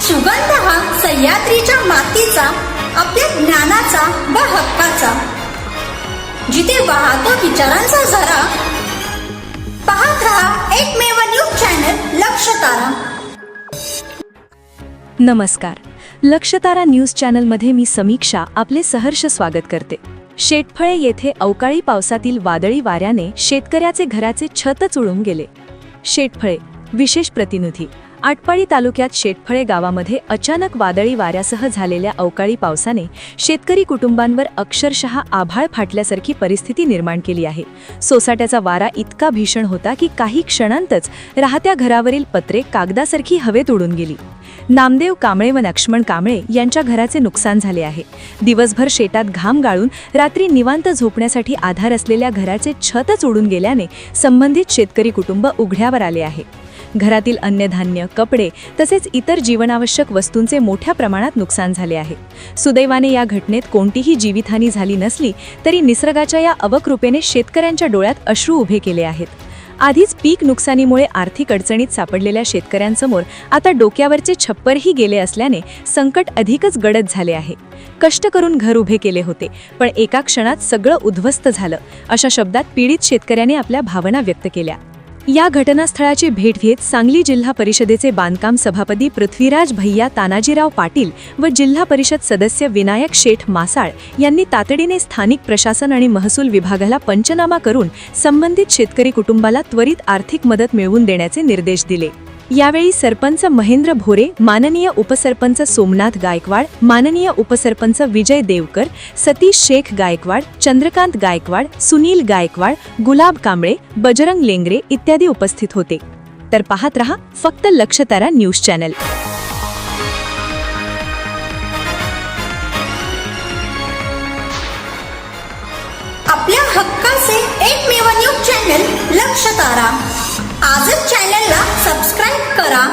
सुगंध हा सह्याद्रीच्या मातीचा, आपल्या ज्ञानाचा व हक्काचा, जिथे वाहतो विचारांचा झरा। पाहत रहा एकमेव न्यूज चॅनल लक्षतारा। नमस्कार, लक्षतारा न्यूज चॅनलमध्ये मी समीक्षा आपले सहर्ष स्वागत करते। शेटफळे येथे अवकाळी पावसातील वादळी वाऱ्याने शेतकऱ्याचे घराचे छतच उडून गेले। शेटफळे विशेष प्रतिनिधी। आटपाडी तालुक्यात शेटफळे गावामध्ये अचानक वादळी वाऱ्यासह झालेल्या अवकाळी पावसाने शेतकरी कुटुंबांवर अक्षरशः आभाळ फाटल्यासारखी परिस्थिती निर्माण केली आहे। सोसाट्याचा वारा इतका भीषण होता की काही क्षणांतच राहत्या घरावरील पत्रे कागदासारखी हवेत उडून गेली। नामदेव कांबळे व लक्ष्मण कांबळे यांच्या घराचे नुकसान झाले आहे। दिवसभर शेतात घाम गाळून रात्री निवांत झोपण्यासाठी आधार असलेल्या घराचे छतच उडून गेल्याने संबंधित शेतकरी कुटुंब उघड्यावर आले आहे। घरातील अन्नधान्य, कपडे तसेच इतर जीवनावश्यक वस्तूंचे मोठ्या प्रमाणात नुकसान झाले आहे। सुदैवाने या घटनेत कोणतीही जीवितहानी झाली नसली तरी निसर्गाच्या या अवकृपेने शेतकऱ्यांच्या डोळ्यात अश्रू उभे केले आहेत। आधीच पीक नुकसानीमुळे आर्थिक अडचणीत सापडलेल्या शेतकऱ्यांसमोर आता डोक्यावरचे छप्परही गेले असल्याने संकट अधिकच गडद झाले आहे। कष्ट करून घर उभे केले होते, पण एका क्षणात सगळं उद्ध्वस्त झालं, अशा शब्दात पीडित शेतकऱ्याने आपल्या भावना व्यक्त केल्या। या घटनास्थळाची भेट घेत सांगली जिल्हा परिषदेचे बांधकाम सभापती पृथ्वीराज भैया तानाजीराव पाटील व जिल्हा परिषद सदस्य विनायक शेठ मासाळ यांनी तातडीने स्थानिक प्रशासन आणि महसूल विभागाला पंचनामा करून संबंधित शेतकरी कुटुंबाला त्वरित आर्थिक मदत मिळवून देण्याचे निर्देश दिले। यावेळी सरपंच महेंद्र भोरे, माननीय उपसरपंच सोमनाथ गायकवाड, माननीय उपसरपंच विजय देवकर, सतीश शेख गायकवाड, चंद्रकांत गायकवाड, सुनील गायकवाड, गुलाब कांबळे, बजरंग लेंगरे इत्यादी उपस्थित होते। तर पाहत रहा फक्त लक्षतारा न्यूज चॅनल। आपल्या हक्काचे एकमेव न्यूज चॅनल लक्षतारा। आजच चॅनलला सबस्क्राईब करा।